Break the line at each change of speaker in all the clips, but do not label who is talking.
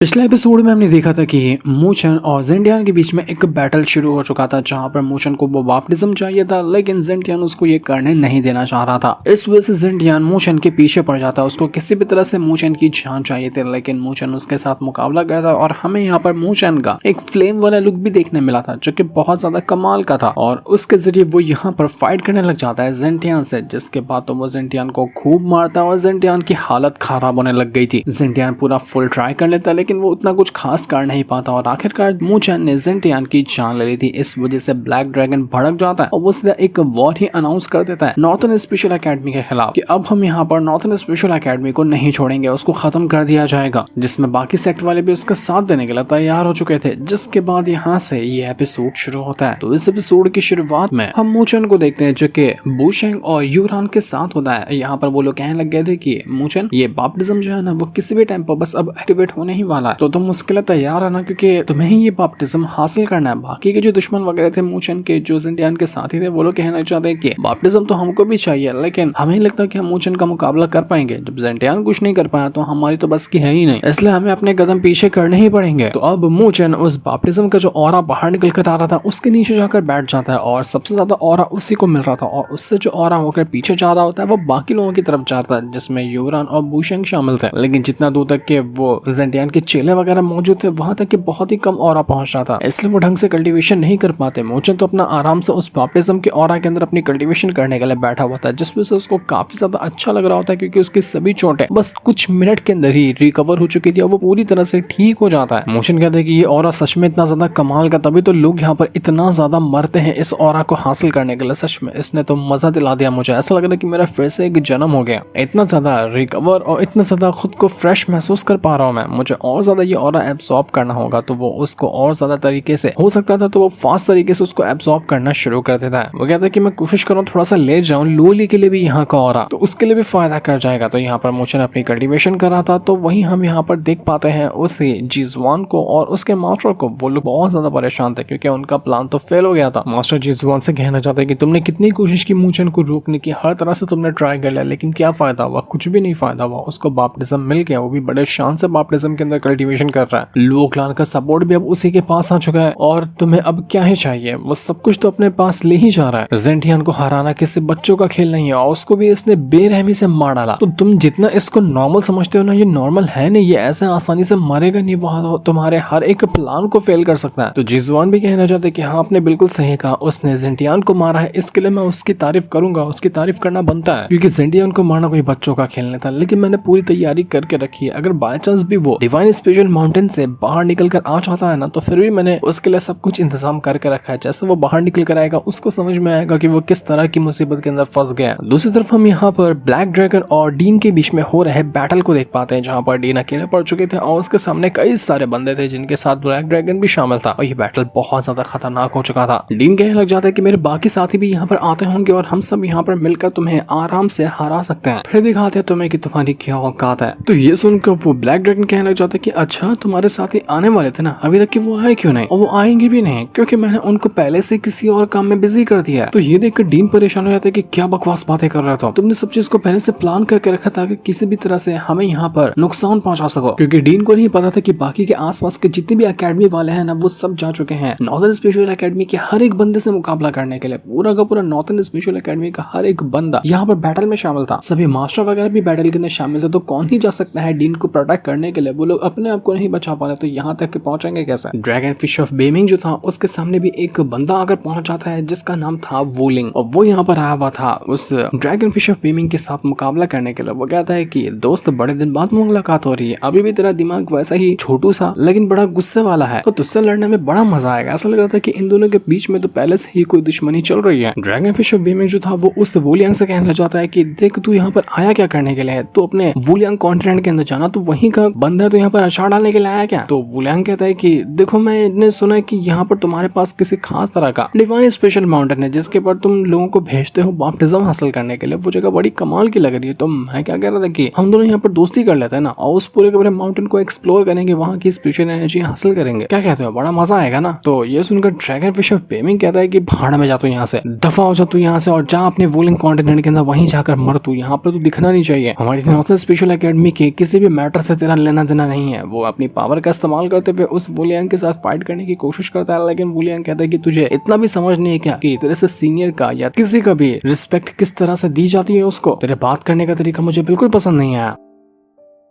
पिछले एपिसोड में हमने देखा था कि मूचन और जेंटियान के बीच में एक बैटल शुरू हो चुका था, जहां पर मूचन को वो बाप्टिज्म चाहिए था, लेकिन जेंटियान उसको ये करने नहीं देना चाह रहा था। इस वजह से जेंटियान मूचन के पीछे पड़ जाता। उसको किसी भी तरह से मूचन की जान चाहिए थी, लेकिन मूचन उसके साथ मुकाबला करता और हमें यहाँ पर मूचन का एक फ्लेम वाला लुक भी देखने मिला था, जो कि बहुत ज्यादा कमाल का था। और उसके जरिए वो यहाँ पर फाइट करने लग जाता है जेंटियान से, जिसके बाद तो वो जेंटियान को खूब मारता है और जेंटियान की हालत खराब होने लग गई थी। जेंटियान पूरा फुल ट्राई कर लेता, लेकिन वो उतना कुछ खास कर नहीं पाता और आखिरकार मूचन ने जेंटियान की जान ले ली थी। इस वजह से ब्लैक ड्रैगन भड़क जाता है और वो सीधा एक वॉर ही अनाउंस कर देता है नॉर्थर्न स्पेशल एकेडमी के खिलाफ कि अब हम यहाँ पर नॉर्थर्न स्पेशल एकेडमी को नहीं छोड़ेंगे, उसको खत्म कर दिया जाएगा। जिसमें बाकी सेक्ट वाले भी उसका साथ देने के लिए तैयार हो चुके थे। जिसके बाद यहाँ से ये एपिसोड शुरू होता है। तो इस एपिसोड की शुरुआत में हम मूचन को देखते हैं, जो कि बुशेंग और यूरान के साथ होता है। यहाँ पर वो लोग कहने लग गए थे कि मूचन, ये बाप्टिज्म जो है ना, वो किसी भी टाइम पर बस अब एक्टिवेट होने ही वाला है, तो तुम उसके लिए तैयार है ना, क्योंकि तुम्हें ही ये बाप्टिज्म हासिल करना है। बाकी के जो दुश्मन वगैरह थे मूचन के, जो जेंटियान के साथी थे, वो लोग कहना चाहते हैं कि बाप्टिज्म तो हमको भी चाहिए, लेकिन हमें लगता है कि हम मूचन का मुकाबला कर पाएंगे। जब जेंटियान कुछ नहीं कर पाया तो हमारी तो बस की है ही नहीं, इसलिए हमें अपने कदम पीछे करने ही पड़ेंगे। तो अब मूचन उस बाप्टिज्म का जो ऑरा बाहर निकल कर आ रहा था, उसके नीचे जाकर बैठ जाता है और सबसे ज्यादा ऑरा उसी को मिल रहा था। और उससे जो ऑरा होकर पीछे जा रहा होता है, वो बाकी लोगों की तरफ जाता है, जिसमें यूरान और बुशेंग शामिल थे। लेकिन जितना दूर तक के वो जेंटियान के चेले वगैरह मौजूद थे, वहां तक के बहुत ही कम ऑरा पहुंच रहा था, इसलिए वो ढंग से कल्टीवेशन नहीं कर पाते। मूचन तो अपना आराम से उस बाप्टिज्म के ऑरा के अंदर अपनी कल्टीवेशन करने के लिए बैठा हुआ था, जिस वजह से उसको काफी ज्यादा अच्छा लग रहा होता है, क्योंकि उसकी सभी चोटें बस कुछ मिनट के अंदर ही रिकवर हो चुकी थी और वो पूरी तरह से ठीक हो जाता है। मूचन कहते हैं कि ये ऑरा सच में इतना ज्यादा कमाल का, तभी तो लोग यहाँ पर इतना ज्यादा मरते हैं इस ऑरा को हासिल करने के लिए। सच में इसने तो मजा दिला दिया मुझे, ऐसा लग रहा है कि मेरा फिर से एक जन्म हो गया। इतना ज्यादा रिकवर और इतना ज्यादा खुद को फ्रेश महसूस कर पा रहा हूँ मैं। मुझे और ज्यादा ये ऑरा एब्सॉर्ब करना होगा, तो वो उसको और ज्यादा तरीके से हो सकता था, तो वो फास्ट तरीके से उसको एब्सॉर्ब करना शुरू कर देता है। वो कहता है कि मैं कोशिश करूँ थोड़ा सा ले जाऊं लोली के लिए भी यहाँ का ऑरा, तो उसके लिए भी फायदा कर जाएगा। तो यहाँ पर मूचन अपनी कल्टीवेशन कर रहा था, तो वहीं हम यहाँ पर देख पाते हैं उसे जिजवान को और उसके मास्टर को। वो लोग बहुत ज्यादा परेशान थे, क्योंकि उनका प्लान तो फेल हो गया था। मास्टर जिजवान से कहना चाहते हैं कि तुमने कितनी कोशिश की मूचन को रोकने की, हर तरह से तुमने ट्राई कर लिया, लेकिन क्या फायदा हुआ? कुछ भी नहीं फायदा हुआ। उसको बाप्टिज्म मिल गया, वो भी बड़े शान से बाप्टिज्म के अंदर कल्टीवेशन कर रहा है। लोक क्लान का सपोर्ट भी अब उसी के पास आ चुका है, और तुम्हें अब क्या ही चाहिए? वो सब कुछ तो अपने पास ले ही जा रहा है। जेंटियान को हराना किसी बच्चों का खेल नहीं है, और उसको भी इसने बेरहमी से मार डाला। तो तुम जितना इसको नॉर्मल समझते हो ना, ये नॉर्मल है नहीं, ये ऐसे आसानी से मरेगा नहीं। वो तुम्हारे हर एक प्लान को फेल कर सकता है। तो जिजवान भी कहना चाहते कि हाँ, आपने बिल्कुल सही कहा, उसने जेंटियान को मारा है, इसके लिए मैं उसकी तारीफ करूंगा, उसकी तारीफ करना बनता है, क्योंकि जेंटियान को मारना कोई बच्चों का खेल नहीं था। लेकिन मैंने पूरी तैयारी करके रखी है, अगर बाय चांस भी वो डिवाइन स्पेशल माउंटेन से बाहर निकल कर आ जाता है ना, तो फिर भी मैंने उसके लिए सब कुछ इंतजाम करके रखा है। जैसे वो बाहर निकल कर आएगा, उसको समझ में आएगा कि वो किस तरह की मुसीबत के अंदर फंस गया। दूसरी तरफ हम यहाँ पर ब्लैक ड्रैगन और डीन के बीच में हो रहे बैटल को देख पाते हैं, जहाँ पर डीन अकेले पड़ चुके थे और उसके सामने कई सारे बंदे थे, जिनके साथ ब्लैक ड्रैगन भी शामिल था। और ये बैटल बहुत ज्यादा खतरनाक हो चुका था। डीन कहने लग जाता है कि मेरे बाकी साथी भी यहाँ पर आते होंगे और हम सब यहाँ पर मिलकर तुम्हें आराम से हरा सकते हैं, फिर दिखाते हैं तुम्हें कि तुम्हारी क्या औकात है। तो ये सुनकर वो ब्लैक ड्रैगन कहने लग जाता है कि अच्छा, तुम्हारे साथी आने वाले थे ना, अभी तक कि वो आए क्यों नहीं? और वो आएंगे भी नहीं, क्योंकि मैंने उनको पहले से किसी और काम में बिजी कर दिया है। तो ये देखकर डीन परेशान हो जाता है कि क्या बकवास बातें कर रहा था, तुमने सब चीज को पहले से प्लान करके रखा था कि किसी भी तरह से हमें यहाँ पर नुकसान पहुंचा सको। क्योंकि डीन को नहीं पता था कि बाकी के आसपास के जितने भी अकेडमी वाले हैं ना, वो सब जा चुके हैं नॉर्थर्न स्पेशल एकेडमी के हर एक बंदे से मुकाबला करने के लिए। पूरा का पूरा नॉर्थर्न स्पेशल एकेडमी का हर एक बंदा यहाँ पर बैटल में शामिल था। सभी मास्टर वगैरह भी बैटल के अंदर शामिल थे। तो कौन ही जा सकता है डीन को प्रोटेक्ट करने के लिए? वो लोग अपने आप को नहीं बचा पा रहे, तो यहाँ तक पहुंचेंगे कैसे? ड्रैगन फिश ऑफ बेमिंग जो था, उसके सामने भी एक बंदा आकर पहुंच जाता है, जिसका नाम था वूलिंग, और वो यहाँ पर आया हुआ था उस ड्रैगन फिश ऑफ बेमिंग के साथ मुकाबला करने के लिए। वो कहता है कि दोस्त, बड़े दिन बाद मुलाकात हो रही है, अभी भी तेरा दिमाग वैसा ही छोटू सा लेकिन बड़ा गुस्से वाला है, तो तुझसे लड़ने में बड़ा मजा आएगा। ऐसा लग रहा था कि इन दोनों के बीच में तो पहले से ही कोई दुश्मनी चल रही है। ड्रैगन फिश ऑफ बेमिंग जो था, वो उस वूलियांग से कहना चाहता है कि देख, तू यहाँ पर आया क्या करने के लिए है? तो अपने वूलियांग कॉन्टिनेंट के अंदर जाना, तो वहीं का बंदा तो यहाँ पर अचार डालने के लिए आया क्या? तो वूलियांग कहता है कि देखो, मैंने सुना है कि यहाँ पर तुम्हारे पास किसी खास तरह का डिवाइन स्पेशल माउंटेन है, जिसके पर तुम लोगों को भेजते हो बाप्टिज्म हासिल करने के लिए। वो जगह बड़ी कमाल की लग रही है। तो मैं क्या कह रहा था कि हम दोनों यहाँ पर दोस्ती कर लेते हैं ना, और उस पूरे के पूरे माउंटेन को एक्सप्लोर करेंगे, वहाँ की स्पिरिचुअल एनर्जी हासिल करेंगे। क्या कहते हो? बड़ा मजा आएगा ना? तो ये सुनकर ड्रैगन फिश ऑफ बेमिंग कहता है कि भाड़ में जा तू यहाँ से, दफा हो जा तू यहाँ से, और जा अपने वूलिंग कॉन्टिनेंट के अंदर वहीं जाकर मर तू, यहाँ पर तू दिखना नहीं चाहिए। हमारी नॉर्थर्न स्पेशल एकेडमी के किसी भी मैटर से तेरा लेना देना नहीं नहीं है। वो अपनी पावर का इस्तेमाल करते हुए उस वुलियांग के साथ फाइट करने की कोशिश करता है, लेकिन वुलियांग कहता है कि तुझे इतना भी समझ नहीं है क्या कि तेरे से सीनियर का या किसी का भी रिस्पेक्ट किस तरह से दी जाती है उसको। तेरे बात करने का तरीका मुझे बिल्कुल पसंद नहीं आया।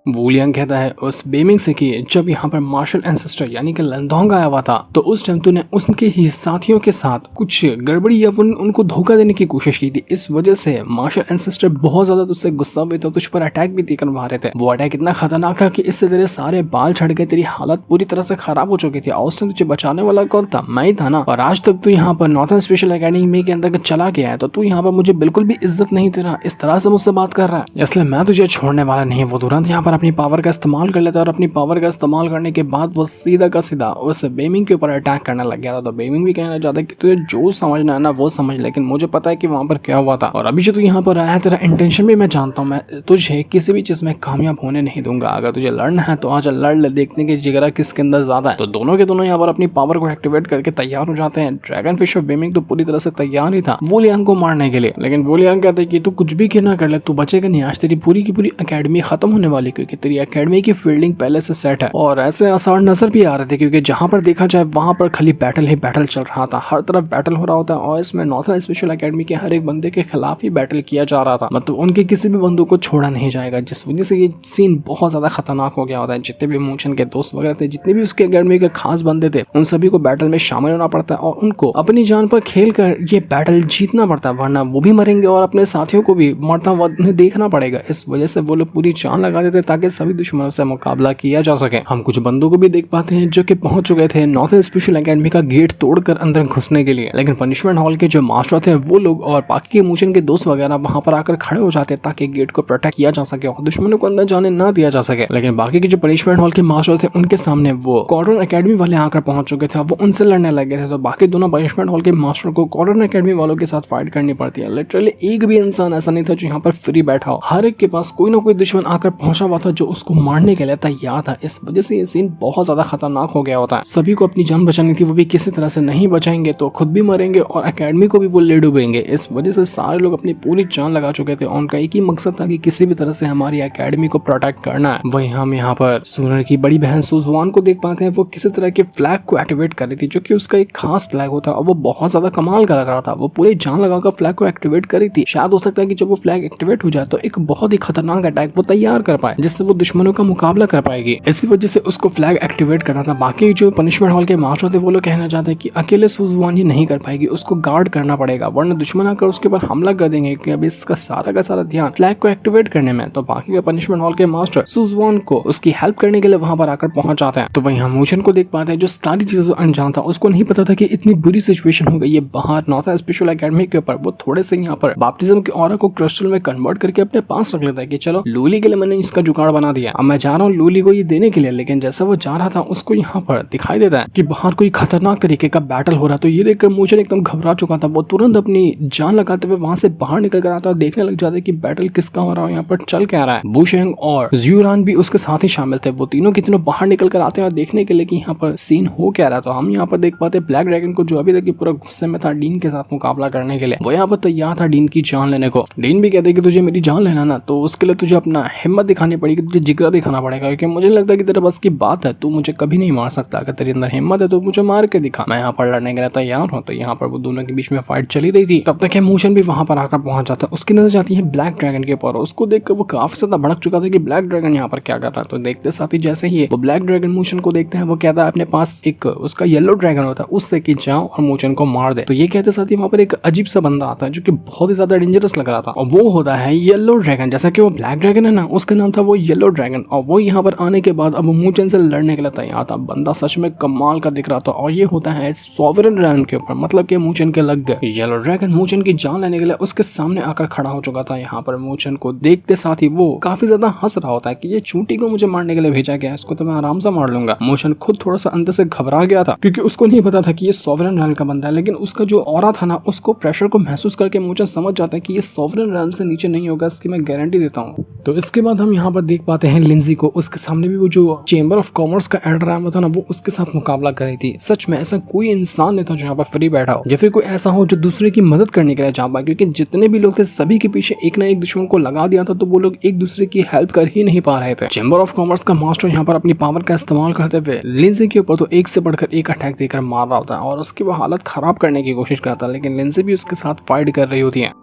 वुलियांग कहता है उस बेमिंग से कि जब यहाँ पर मार्शल एंसेस्टर यानी कि लंदोंग आया हुआ था तो उस टाइम तूने उसके ही साथियों के साथ कुछ गड़बड़ी या उनको धोखा देने की कोशिश की थी। इस वजह से मार्शल एंसेस्टर बहुत ज्यादा तुझसे गुस्सा हुए थे, तुझ पर अटैक भी करवा रहे थे। वो अटैक इतना खतरनाक था कि इससे तेरे सारे बाल झड़ गए, तेरी हालत पूरी तरह से खराब हो चुकी थी। उस टाइम तुझे बचाने वाला कौन था? मैं ही था ना। और आज तक तू यहाँ पर नॉर्थन स्पेशल एकेडमी के अंदर चला गया है तो तू यहाँ पर मुझे बिल्कुल भी इज्जत नहीं दे रहा, इस तरह से मुझसे बात कर रहा है, इसलिए मैं तुझे छोड़ने वाला नहीं। वो तुरंत यहाँ पर अपनी पावर का इस्तेमाल कर लेता है और अपनी पावर का इस्तेमाल करने के बाद वो सीधा का सीधा उस बेमिंग के ऊपर अटैक करने लग गया था। तो बेमिंग भी कहना चाहता है कि तुझे जो समझना है ना वो समझ, लेकिन मुझे पता है कि वहां पर क्या हुआ था और अभी जो तू यहाँ पर आया है तेरा इंटेंशन भी मैं जानता हूँ। मैं तुझे किसी भी चीज में कामयाब होने नहीं दूंगा। अगर तुझे लड़ना है तो आज लड़ ले, देखने की जिगरा किसके अंदर ज्यादा है। तो दोनों के दोनों यहाँ पर अपनी पावर को एक्टिवेट करके तैयार हो जाते हैं। ड्रैगन फिश और बेमिंग तो पूरी तरह से तैयार ही था वुलियांग को मारने के लिए, लेकिन वुलियांग कहते हैं कि तू कुछ भी क्यों ना कर ले, तू बचेगा नहीं। आज तेरी पूरी की पूरी अकेडमी खत्म होने वाली, क्योंकि तेरी अकेडमी की फील्डिंग पहले से सेट है। और ऐसे आसार नजर भी आ रहे थे क्योंकि जहां पर देखा जाए वहां पर खाली बैटल ही बैटल चल रहा था, हर तरफ बैटल हो रहा होता है। और इसमें नॉर्थन स्पेशल एकेडमी के हर एक बंदे के खिलाफ ही बैटल किया जा रहा था, मतलब उनके किसी भी बंदू को छोड़ा नहीं जाएगा, जिस वजह से ये सीन बहुत ज्यादा खतरनाक हो गया होता है। जितने भी मूचन के दोस्त वगैरह थे, जितने भी उसके अकेडमी के खास बंदे थे, उन सभी को बैटल में शामिल होना पड़ता है और उनको अपनी जान पर खेल कर ये बैटल जीतना पड़ता है, वरना वो भी मरेंगे और अपने साथियों को भी मरता हुआ देखना पड़ेगा। इस वजह से वो लोग पूरी जान लगा देते ताकि सभी दुश्मनों से मुकाबला किया जा सके। हम कुछ बंदों को भी देख पाते हैं जो कि पहुंच चुके थे नॉर्थन स्पेशल एकेडमी का गेट तोड़कर अंदर घुसने के लिए, लेकिन पनिशमेंट हॉल के जो मास्टर थे वो लोग और बाकी के मूचन के दोस्त वगैरह वहां पर आकर खड़े हो जाते ताकि गेट को प्रोटेक्ट किया जा सके और दुश्मनों को अंदर जाने ना दिया जा सके। लेकिन बाकी के जो पनिशमेंट हॉल के मास्टर थे उनके सामने वो कॉर्डन एकेडमी वाले आकर पहुंच चुके थे, वो उनसे लड़ने लगे थे। तो बाकी दोनों पनिशमेंट हॉल के मास्टर को कॉर्डन एकेडमी वालों के साथ फाइट करनी पड़ती है। लिटरली एक भी इंसान ऐसा नहीं था जो यहाँ पर फ्री बैठा हो, हर एक के पास कोई ना कोई दुश्मन आकर पहुंचा हुआ था जो उसको मारने के लिए तैयार था। इस वजह से ये सीन बहुत ज्यादा खतरनाक हो गया होता है। सभी को अपनी जान बचानी थी, वो भी किसी तरह से नहीं बचाएंगे तो खुद भी मरेंगे और एकेडमी को भी वो ले डूबेंगे। इस वजह से सारे लोग अपनी पूरी जान लगा चुके थे। उनका एक ही मकसद था कि किसी भी तरह से हमारी एकेडमी को प्रोटेक्ट करना है। वही हम यहाँ पर सूनर की बड़ी बहन सुजवान को देख पाते हैं, वो किसी तरह के फ्लैग को एक्टिवेट कर रही थी जो कि उसका एक खास फ्लैग होता है और वो बहुत ज्यादा कमाल का लग रहा था। वो पूरी जान लगाकर फ्लैग को एक्टिवेट कर रही थी। शायद हो सकता है कि जब वो फ्लैग एक्टिवेट हो जाए तो एक बहुत ही खतरनाक अटैक वो तैयार कर पाए जिससे वो दुश्मनों का मुकाबला कर पाएगी। इसी वजह से उसको फ्लैग एक्टिवेट करना था। बाकी जो पनिशमेंट हॉल के मास्टर थे वो लोग कहना चाहते हैं कि अकेले सुजवान ही नहीं कर पाएगी, उसको गार्ड करना पड़ेगा वरना दुश्मन आकर उसके ऊपर हमला कर देंगे, क्योंकि अभी इसका सारा का सारा ध्यान फ्लैग को एक्टिवेट करने में। तो बाकी के पनिशमेंट हॉल के मास्टर सुजवान को उसकी हेल्प करने के लिए वहां पर आकर पहुंच जाते हैं। तो वहीं हम मूचन को देख पाते हैं जो सारी चीजों अनजान था, उसको नहीं पता था कि इतनी बुरी सिचुएशन हो गई है बाहर नॉर्थन स्पेशल एकेडमी के ऊपर। वो थोड़े से यहाँ पर बैप्टिज्म के ऑरा को क्रिस्टल में कन्वर्ट करके अपने पास रख लेता है कि चलो लूली के लिए मैंने इसका जुगाड़ बना दिया, अब मैं जा रहा हूँ लूली को ये देने के लिए। लेकिन जैसा वो जा रहा था उसको यहाँ पर दिखाई देता है कि बाहर कोई खतरनाक तरीके का बैटल हो रहा है। तो ये देखकर मूचन एकदम घबरा चुका था। वो तुरंत अपनी जान लगाते हुए वहां से बाहर निकल कर आता है, देखने लग जाता है कि बैटल किसका हो रहा है, यहाँ पर चल क्या रहा है। बुशेंग और ज़्यूरान भी उसके साथ ही शामिल थे। वो तीनों के तीनों बाहर निकल कर आते हैं और देखने के लिए कि यहाँ पर सीन हो क्या रहा। तो हम यहाँ पर देख पाते ब्लैक ड्रैगन को जो अभी तक पूरा गुस्से में था डीन के साथ मुकाबला करने के लिए। वो यहाँ पर तैयार था डीन की जान लेने को। डीन भी कहते कि तुझे मेरी जान लेना ना तो उसके लिए तुझे अपना हिम्मत दिखानी पड़ेगी, तुझे जिगरा दिखाना पड़ेगा, क्योंकि मुझे लगता है कि तेरे बस की बात है, तू मुझे कभी नहीं मार सकता। अगर तेरे अंदर हिम्मत है तो मुझे मार के दिखा, मैं यहाँ पर लड़ने के लिए तैयार हूँ। तो यहाँ पर वो दोनों के बीच में फाइट चली रही थी। तब तक मूशन भी वहां पर आकर पहुंच जाता है। उसकी नजर जाती है ब्लैक ड्रैगन के ऊपर। उसको देखकर वो काफी ज्यादा भड़क चुका था कि ब्लैक ड्रैगन यहाँ पर क्या कर रहा है। तो देखते साथ ही जैसे ही वो ब्लैक ड्रैगन मूशन को देखते हैं, वो कहता है अपने पास एक उसका येलो ड्रैगन होता है, उससे कि जाओ और मूशन को मार दे। तो ये कहते साथ ही वहां पर एक अजीब सा बंदा आता है जो कि बहुत ही ज्यादा डेंजरस लग रहा था और वो होता है येलो ड्रैगन। जैसा कि वो ब्लैक ड्रैगन है ना, उसका नाम था वो येलो ड्रैगन। और वो यहाँ पर आने के बाद अब मूचन से लड़ने के लिए तैयार था। बंदा सच में कमाल का दिख रहा था और ये होता है सॉवरेन रैन के ऊपर, मतलब कि मूचन के लग गए। येलो ड्रैगन मूचन की जान लेने के लिए उसके सामने आकर खड़ा हो चुका था। यहाँ पर मूचन को देखते साथ ही वो काफी ज्यादा हंस रहा होता है कि ये चूंटी को मुझे मारने के लिए भेजा गया है, इसको तो मैं आराम से मार लूंगा। मूचन खुद थोड़ा सा अंदर से घबरा गया था क्योंकि उसको नहीं पता था कि ये सॉवरेन रैन का बंदा है, लेकिन उसका जो ऑरा था ना, उसको प्रेशर को महसूस करके मूचन समझ जाता है कि ये सॉवरेन रैन से नीचे नहीं होगा, इसकी मैं गारंटी देता हूँ। तो इसके बाद हम यहाँ पर देख पाते हैं लिंजी को, उसके सामने भी वो जो चेंबर ऑफ कॉमर्स का एल्डर आया था ना, वो उसके साथ मुकाबला कर रही थी। सच में ऐसा कोई इंसान नहीं था जो यहाँ पर फ्री बैठा हो, या फिर कोई ऐसा हो जो दूसरे की मदद करने के लिए चाह पाए, क्योंकि जितने भी लोग थे सभी के पीछे एक ना एक दुश्मन को लगा दिया था, तो वो लोग एक दूसरे की हेल्प कर ही नहीं पा रहे थे। चेंबर ऑफ कॉमर्स का मास्टर यहाँ पर अपनी पावर का इस्तेमाल करते हुए लिंजी के ऊपर तो एक से बढ़कर एक अटैक देकर मार रहा होता है और उसकी वो हालत खराब करने की कोशिश करता है, लेकिन लिंजी भी उसके साथ फाइट कर रही होती है।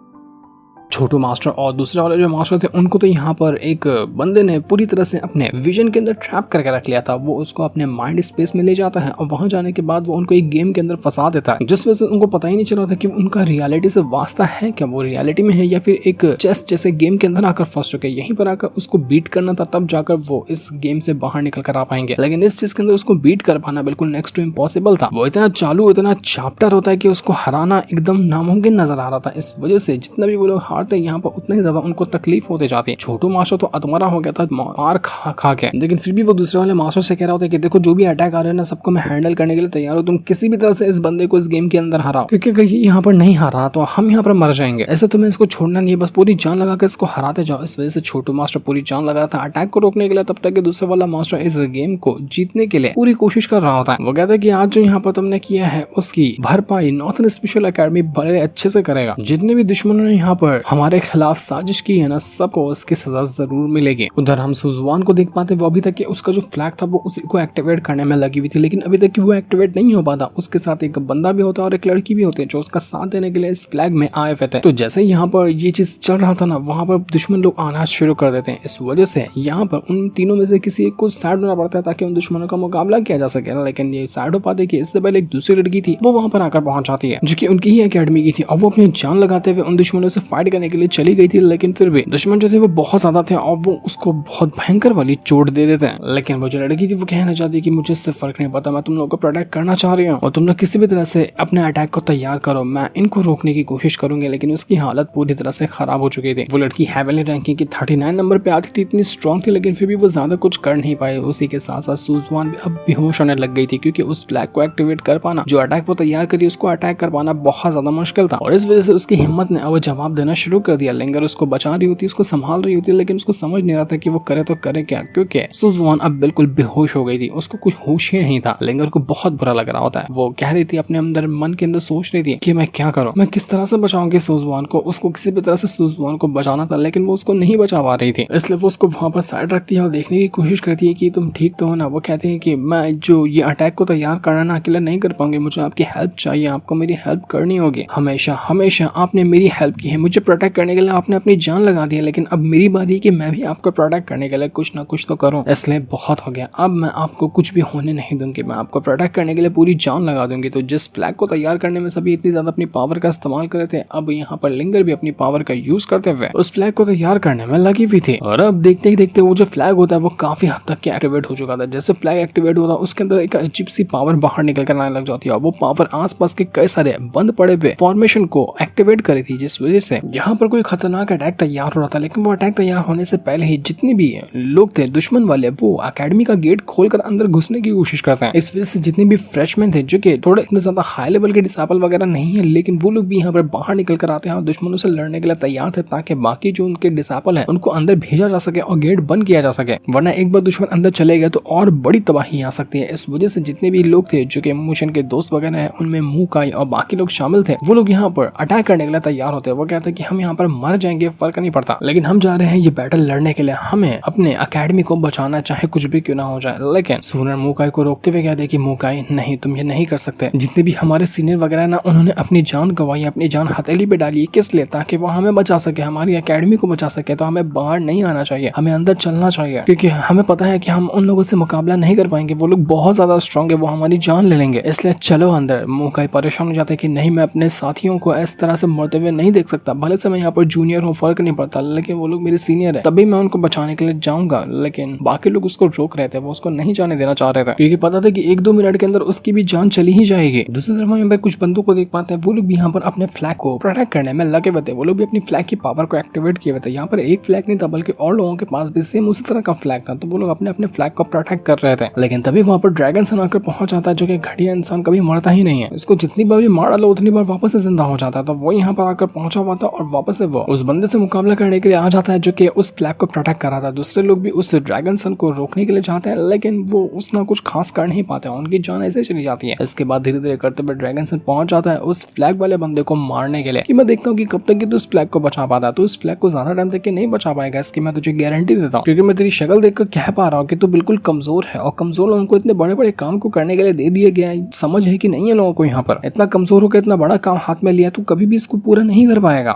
छोटू मास्टर और दूसरे वाले जो मास्टर थे उनको तो यहाँ पर एक बंदे ने पूरी तरह से अपने विजन के अंदर ट्रैप करके रख लिया था। वो उसको अपने माइंड स्पेस में ले जाता है और वहां जाने के बाद वो उनको एक गेम के अंदर फंसा देता है, जिस वजह से उनको पता ही नहीं चल रहा था कि उनका रियलिटी से वास्ता है क्या, वो रियलिटी में है या फिर एक चेस जैसे गेम के अंदर आकर फंस चुके। यहीं पर आकर उसको बीट करना था, तब जाकर वो इस गेम से बाहर निकल कर आ पाएंगे, लेकिन इस चीज के अंदर उसको बीट कर पाना बिल्कुल नेक्स्ट टू इम्पॉसिबल था। वो इतना चालू इतना चैप्टर होता है कि उसको हराना एकदम नामुमकिन नजर आ रहा था। इस वजह से जितना भी वो लोग हारते यहाँ पर उतना ज्यादा उनको तकलीफ होते जाती है। छोटू मास्टर तो अधमरा हो गया था मार खा के, लेकिन फिर भी वो दूसरे वाले मास्टर से कह रहा होता है कि देखो जो भी अटैक आ रहे हैं ना, सबको मैं हैंडल करने के लिए तैयार हूँ, तुम किसी भी तरह से इस बंदे को इस गेम के अंदर हराओ, क्योंकि अगर ये यहाँ पर नहीं हारा तो हम यहाँ पर मर जाएंगे। ऐसे तुम्हें इसको छोड़ना नहीं है, बस पूरी जान लगा कर इसको हराते जाओ। इस वजह से छोटू मास्टर पूरी जान लगा रहा था अटैक को रोकने के लिए, तब तक कि दूसरे वाला मास्टर इस गेम को जीतने के लिए पूरी कोशिश कर रहा होता है। वो कहता है कि आज जो यहाँ पर तुमने किया है उसकी भरपाई नॉर्थन स्पेशल अकेडमी बड़े अच्छे से करेगा। जितने भी दुश्मनों ने यहाँ पर हमारे खिलाफ साजिश की है ना, सबको उसकी सजा जरूर मिलेगी। उधर हम सुजुआन को देख पाते, वो अभी तक उसका जो फ्लैग था वो उसी को एक्टिवेट करने में लगी हुई थी, लेकिन अभी तक वो एक्टिवेट नहीं हो पाता। उसके साथ एक बंदा भी होता है और एक लड़की भी होती है जो उसका साथ देने के लिए इस फ्लैग में आए हुए थे। तो जैसे यहाँ पर ये चीज चल रहा था ना, वहाँ पर दुश्मन लोग आना शुरू कर देते हैं। इस वजह से यहाँ पर उन तीनों में से किसी एक को साइड होना पड़ता है ताकि उन दुश्मनों का मुकाबला किया जा सके, लेकिन ये साइड हो पाते कि इससे पहले एक दूसरी लड़की थी, वो वहाँ पर आकर पहुंच जाती है जो कि उनकी ही अकेडमी की थी, और वो अपनी जान लगाते हुए उन दुश्मनों से फाइट करने के लिए चली गई थी। लेकिन फिर भी दुश्मन जो थे वो बहुत ज्यादा थे और वो उसको बहुत भयंकर वाली चोट दे देते हैं। लेकिन वो जो लड़की थी वो कहना चाहती कि मुझे इससे फर्क नहीं पड़ता, मैं तुम लोगों को प्रोटेक्ट करना चाह रही हूँ और तुम लोग किसी भी तरह से अपने अटैक को तैयार करो, मैं इनको रोकने की कोशिश करूंगी। लेकिन उसकी हालत पूरी तरह से खराब हो चुकी थी। वो लड़की हेवनली रैंकिंग की 39 नंबर पे आती थी, इतनी स्ट्रॉन्ग थी, लेकिन फिर भी वो ज्यादा कुछ कर नहीं पाए। उसी के साथ साथ सुजुआन भी अब बेहोश होने लग गई थी, क्योंकि उस फ्लैग को एक्टिवेट कर पाना, जो अटैक वो तैयार करी उसको अटैक कर पाना बहुत ज्यादा मुश्किल था। और इस वजह से उसकी हिम्मत ने अब जवाब देना शुरू कर दिया। लिंगर उसको बचा रही होती, उसको संभाल रही होती, लेकिन उसको समझ नहीं आता कि वो करे तो करे क्या, क्योंकि सुजुआन अब बिल्कुल बेहोश हो गई थी, उसको कुछ होश ही नहीं था। लिंगर को बहुत बुरा लग रहा होता है। वो कह रही थी अपने अंदर, मन के अंदर सोच रही थी कि मैं क्या करूं, मैं किस तरह से बचाऊंगी सुजुआन को। उसको किसी भी तरह से सुजुआन को बचाना था, लेकिन वो उसको नहीं बचा पा रही थी। इसलिए वो उसको वहां पर साइड रखती है और देखने की कोशिश करती है कि तुम ठीक तो हो ना। वो कहती है कि मैं जो ये अटैक को तैयार करना ना अकेला नहीं कर पाऊंगी, मुझे आपकी हेल्प चाहिए, आपको मेरी हेल्प करनी होगी। हमेशा हमेशा आपने मेरी हेल्प की है, मुझे प्रोटेक्ट करने के लिए आपने अपनी जान लगा दी है, लेकिन अब मेरी बारी है कि मैं भी आपको प्रोटेक्ट करने के लिए कुछ ना कुछ तो करूं। इसलिए बहुत हो गया, अब मैं आपको कुछ भी होने नहीं दूंगी, मैं आपको प्रोटेक्ट करने के लिए पूरी जान लगा दूंगी। तो जिस फ्लैग को तैयार करने में सभी इतनी ज्यादा अपनी पावर का इस्तेमाल कर रहे थे, अब यहाँ पर लिंगर भी अपनी पावर का यूज करते हुए उस फ्लैग को तैयार करने में लगी हुई थी। और अब देखते ही देखते वो जो फ्लैग होता है वो काफी हद तक एक्टिवेट हो चुका था। जैसे फ्लैग एक्टिवेट होता है उसके अंदर एक अजीब सी पावर बाहर निकल कर आने लग जाती है, और वो पावर आसपास के कई सारे बंद पड़े हुए फॉर्मेशन को एक्टिवेट करी थी, जिस वजह से यहाँ पर कोई खतरनाक अटैक तैयार हो रहा था। लेकिन वो अटैक तैयार होने से पहले ही जितने भी लोग थे दुश्मन वाले, वो अकेडमी का गेट खोलकर अंदर घुसने की कोशिश करते हैं। इस वजह से जितने भी फ्रेशमैन थे जो कि थोड़े इतने ज्यादा हाई लेवल के डिसाइपल वगैरह नहीं है, लेकिन वो लोग भी यहाँ पर बाहर निकल कर आते हैं और दुश्मनों से लड़ने के लिए तैयार थे, ताकि बाकी जो उनके डिसाइपल हैं उनको अंदर भेजा जा सके और गेट बंद किया जा सके। वरना एक बार दुश्मन अंदर चले गए तो और बड़ी तबाही आ सकती है। इस वजह से जितने भी लोग थे जो कि मोशन के दोस्त वगैरह हैं, उनमें मुकाई और बाकी लोग शामिल थे, वो लोग यहाँ पर अटैक करने के लिए तैयार होते हैं। वो कहते हैं कि हम यहाँ पर मर जाएंगे, फर्क नहीं पड़ता, लेकिन हम जा रहे हैं ये बैटल लड़ने के लिए, हमें अपने अकेडमी को बचाना, चाहे कुछ भी क्यों ना हो जाए। लेकिन सूनर मुकाई को रोकते हुए कहते कि मुकाई नहीं, तुम ये नहीं कर सकते। जितने भी हमारे सीनियर वगैरह ना, उन्होंने अपनी जान गंवाई, अपनी जान हथेली पे डाली, किस लिए? ताकि वो हमें बचा सके, हमारी अकेडमी को बचा सके। तो हमें बाहर नहीं आना चाहिए, हमें अंदर चलना चाहिए, क्योंकि हमें पता है कि हम उन लोगों से मुकाबला नहीं कर पाएंगे, वो लोग बहुत ज्यादा स्ट्रॉन्ग है, वो हमारी जान ले लेंगे, इसलिए चलो अंदर। मुकाई परेशान हो जाते कि नहीं, मैं अपने साथियों को इस तरह से मरते हुए नहीं देख सकता, भले से मैं यहाँ पर जूनियर हूँ, फर्क नहीं पड़ता, लेकिन वो लोग मेरे सीनियर है, तभी मैं उनको बचाने के लिए जाऊंगा। लेकिन बाकी लोग उसको रोक रहे थे, वो उसको नहीं जाने देना चाह रहे थे, क्योंकि पता था कि 1-2 मिनट के अंदर उसकी भी जान चली ही जाएगी। दूसरी तरफ हम कुछ बंदों को देख पाते हैं, वो लोग भी यहाँ पर अपने फ्लैग को प्रोटेक्ट करने में लगे हुए थे। वो लोग भी अपनी फ्लैग की पावर को एक्टिवेट किए हुए थे। यहाँ पर एक फ्लैग नहीं था, बल्कि और लोगों के पास भी सेम उसी तरह का फ्लैग था, तो वो लोग अपने अपने फ्लैग को प्रोटेक्ट कर रहे थे। लेकिन तभी वहाँ पर ड्रैगन सन आकर पहुंच जाता है, जो कि घटिया इंसान कभी मरता ही नहीं है, इसको जितनी बार भी मार डालो उतनी बार वापस से जिंदा हो जाता है। तो वो यहाँ पर आकर पहुंचा हुआ था और वापस से वो उस बंदे से मुकाबला करने के लिए आ जाता है जो कि उस फ्लैग को प्रोटेक्ट कर रहा था। दूसरे लोग भी उस ड्रैगन सन को रोकने के लिए चाहते हैं, लेकिन वो उसना कुछ खास कर नहीं पाते, उनकी जान ऐसे चली जाती है। इसके बाद धीरे धीरे करते हुए ड्रैगन सन पहुंच जाता है उस फ्लैग वाले बंदे को मारने के लिए। कि मैं देखता हूँ कि कब तक उस फ्लैग को बचा पाता है। तो उस फ्लैग को ज्यादा टाइम तक नहीं बचा पाएगा, इसकी मैं तुझे गारंटी देता हूँ, क्योंकि मैं तेरी शक्ल देखकर कह पा रहा हूँ कि तू बिल्कुल कमजोर है। और कमजोर लोगों को इतने बड़े बड़े काम को करने के लिए दे दिया गया है, समझ है कि नहीं है लोगों को। यहाँ पर इतना कमजोर होकर इतना बड़ा काम हाथ में लिया, तू कभी भी इसको पूरा नहीं कर पाएगा।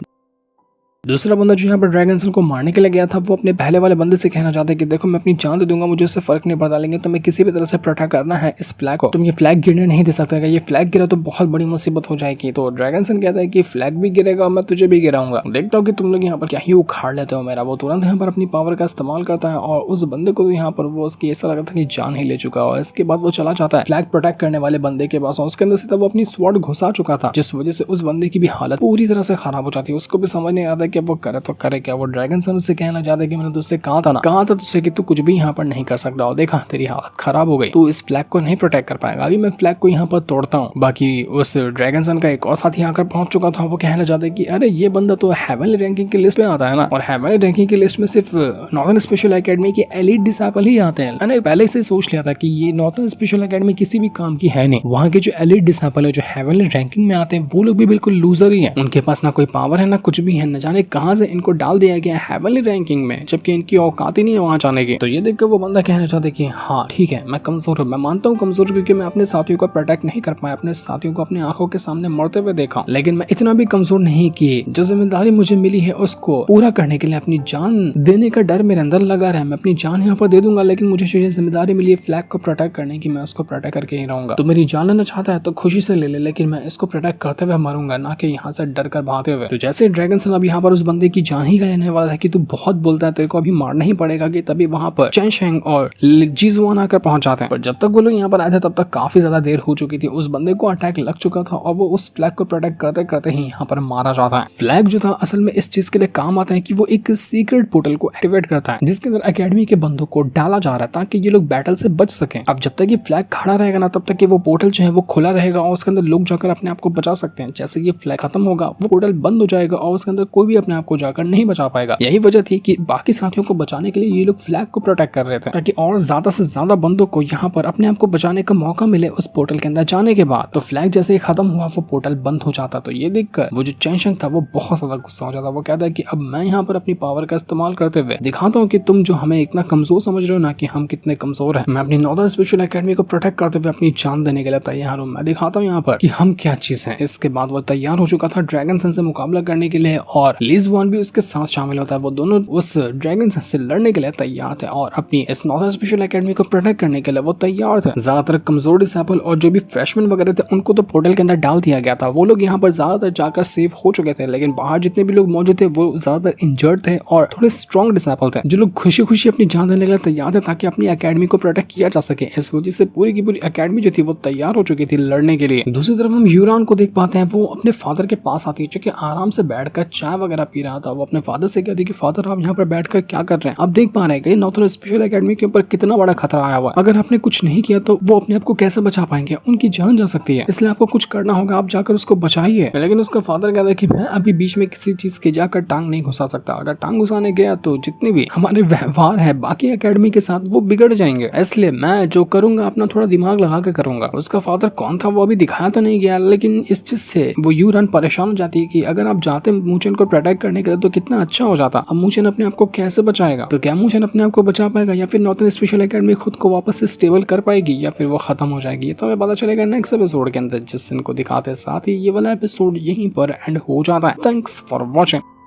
दूसरा बंदा जो यहाँ पर ड्रैगन सन को मारने के लिए गया था, वो अपने पहले वाले बंदे से कहना चाहता है कि देखो मैं अपनी जान दे दूंगा, मुझे इससे फर्क नहीं पड़ता, लेकिन तुम्हें किसी भी तरह से प्रोटेक्ट करना है इस फ्लैग को। तुम ये फ्लैग गिरने नहीं दे सकते, ये फ्लैग गिरा तो बहुत बड़ी मुसीबत हो जाएगी। तो ड्रैगन सन कहता है कि फ्लैग भी गिरेगा, मैं तुझे भी गिराऊंगा, देखता हूँ कि तुम लोग यहाँ पर क्या ही उखाड़ लेते हो मेरा। वो तुरंत यहाँ पर अपनी पावर का इस्तेमाल करता है और उस बंदे को यहाँ पर वो उसकी ऐसा लगा था कि जान ही ले चुका हो। इसके बाद वो चला जाता है फ्लैग प्रोटेक्ट करने वाले बंदे के पास, और उसके अंदर से वो अपनी स्वॉर्ड घुसा चुका था, जिस वजह से उस बंदे की भी हालत पूरी तरह से खराब हो जाती है। उसको भी समझ नहीं आता कि वो करे तो करे क्या। वो ड्रैगन सन उससे कहना चाहता है कि मैंने तुझसे कहा था तुझसे कि तू कुछ भी यहाँ पर नहीं कर सकता, और देखा तेरी हालत खराब हो गई, तू इस फ्लैग को नहीं प्रोटेक्ट कर पाएगा। अभी मैं फ्लैग को यहाँ पर तोड़ता हूँ। बाकी उस ड्रैगन सन का एक और साथी आकर पहुंच चुका था, वो कहना चाहता है कि अरे ये बंदा तो हेवनली रैंकिंग की लिस्ट में आता है ना, और हेवनली रैंकिंग की लिस्ट में सिर्फ नॉर्थन स्पेशल एकेडमी के एलीट डिसाइपल ही आते हैं। मैंने पहले से सोच लिया था कि ये नॉर्थन स्पेशल एकेडमी किसी भी काम की है नहीं। वहाँ के जो एलीट डिसाइपल है जो हेवनली रैंकिंग में आते हैं, वो लोग भी बिल्कुल लूजर ही है। उनके पास ना कोई पावर है ना कुछ भी है, न जाने कहाँ से इनको डाल दिया गया हेवनली रैंकिंग में, जबकि इनकी औकात ही नहीं है वहां जाने की। तो ये देखकर वो बंदा कहना चाहता है कि हाँ ठीक है, मैं कमजोर हूँ, मैं मानता हूँ कमजोर, क्योंकि मैं अपने साथियों को प्रोटेक्ट नहीं कर पाया, अपने साथियों को अपनी आंखों के सामने मरते हुए देखा, लेकिन मैं इतना भी कमजोर नहीं कि जो जिम्मेदारी मुझे मिली है उसको पूरा करने के लिए अपनी जान देने का डर मेरे अंदर लगा रहा है। मैं अपनी जान यहाँ पर दे दूंगा, लेकिन मुझे जो जिम्मेदारी मिली है फ्लैग को प्रोटेक्ट करने की, मैं उसको प्रोटेक्ट करके ही रहूंगा। तो मेरी जान लेना चाहता है तो खुशी से ले ले, लेकिन मैं इसको प्रोटेक्ट करते हुए मरूंगा, ना कि यहाँ से डर कर भागते हुए। तो जैसे ड्रैगन सन अब यहाँ पर उस बंदे की जान ही लेने वाला था कि तू बहुत बोलता है, तेरे को अभी मारना ही पड़ेगा, कि तभी वहां पर चेन शेंग और जीजुआन आकर पहुंच जाते हैं। पर जब तक वो लोग यहाँ पर आए थे तब तक काफी ज्यादा देर हो चुकी थी, उस बंदे को अटैक लग चुका था और वो उस फ्लैग को प्रोटेक्ट करते करते ही यहाँ पर मारा जाता है। फ्लैग जो था असल में इस चीज के लिए काम आता है कि वो एक सीक्रेट पोर्टल को एक्टिवेट करता है, जिसके अंदर एकेडमी के बंदों को डाला जा रहा है ताकि ये लोग बैटल से बच सके। अब जब तक ये फ्लैग खड़ा रहेगा ना, तब तक ये वो पोर्टल जो है वो खुला रहेगा और उसके अंदर लोग जाकर अपने आप को बचा सकते हैं। जैसे ये फ्लैग खत्म होगा, वो पोर्टल बंद हो जाएगा और उसके अंदर कोई भी अपने आप को जाकर नहीं बचा पाएगा। यही वजह थी कि बाकी साथियों को बचाने के लिए ये लोग फ्लैग को प्रोटेक्ट कर रहे थे, ताकि और ज्यादा से ज्यादा बंदों को यहाँ पर अपने आप को बचाने का मौका मिले उस पोर्टल के अंदर जाने के बाद। तो फ्लैग जैसे ही खत्म हुआ, वो पोर्टल बंद हो जाता। तो ये देखकर वो जो चेन शेंग था वो बहुत ज्यादा गुस्सा हो जाता। वो कहता है कि अब मैं यहाँ पर अपनी पावर का इस्तेमाल करते हुए दिखाता हूँ कि तुम जो हमें इतना कमजोर समझ रहे हो ना, कि हम कितने कमजोर हैं। मैं अपनी नॉर्दर्न स्पेशल एकेडमी को प्रोटेक्ट करते हुए अपनी जान देने के लिए तैयार हूँ। मैं दिखाता हूँ यहाँ पर कि हम क्या चीज है। इसके बाद वो तैयार हो चुका था ड्रैगन सन से मुकाबला करने के लिए, और लीजुआन भी उसके साथ शामिल होता है। वो दोनों उस ड्रैगन सन से लड़ने के लिए तैयार थे और अपनी इस नॉर्दर्न स्पेशल एकेडमी को प्रोटेक्ट करने के लिए वो तैयार थे। ज्यादातर कमजोर डिसेबल और जो भी फ्रेशमैन वगैरह थे उनको तो पोर्टल के अंदर डाल दिया गया था। वो लोग यहाँ पर ज्यादातर जाकर सेफ हो चुके थे, लेकिन बाहर जितने भी लोग मौजूद थे वो ज्यादातर इंजर्ड थे और थोड़े स्ट्रॉन्ग डिसेबल थे, जो लोग खुशी खुशी अपनी जान देने के लिए तैयार थे ताकि अपनी एकेडमी को प्रोटेक्ट किया जा सके। इस वजह से पूरी की पूरी एकेडमी जो थी वो तैयार हो चुकी थी लड़ने के लिए। दूसरी तरफ हम यूरान को देख पाते हैं, वो अपने फादर के पास आती है, जो कि आराम से बैठकर चाय वगैरह पी रहा था। वो अपने फादर से कहती कि फादर आप यहाँ पर बैठकर क्या कर रहे हैं? अब देख पा रहे हैं कि नॉर्थन स्पेशल एकेडमी के ऊपर कितना बड़ा खतरा आया हुआ है। अगर आपने कुछ नहीं किया तो वो अपने आप को कैसे बचा पाएंगे? उनकी जान जा सकती है, इसलिए आपको कुछ करना होगा, आप जाकर उसको बचाइए। लेकिन उसका फादर कहता है कि मैं अभी बीच में किसी चीज के जाकर टांग नहीं घुसा सकता। अगर टांग घुसाने गया तो जितने भी हमारे व्यवहार है बाकी एकेडमी के साथ वो बिगड़ जाएंगे, इसलिए मैं जो करूंगा अपना थोड़ा दिमाग लगा के करूंगा। उसका फादर कौन था वो अभी दिखाया तो नहीं गया, लेकिन इस चीज से वो यूरान परेशान हो जाती है कि अगर आप जाते मूचन को प्रोटेक्ट करने के लिए तो कितना अच्छा हो जाता। अब मूचन अपने आप को कैसे बचाएगा? तो क्या मूचन अपने आप को बचा पाएगा, या फिर नॉर्थन स्पेशल एकेडमी खुद को वापस से स्टेबल कर पाएगी, या फिर वो खत्म हो जाएगी? तो हमें पता चलेगा नेक्स्ट एपिसोड के अंदर, जिस दिन को दिखाते। साथ ही ये वाला एपिसोड यहीं पर एंड हो जाता है। Thanks for watching.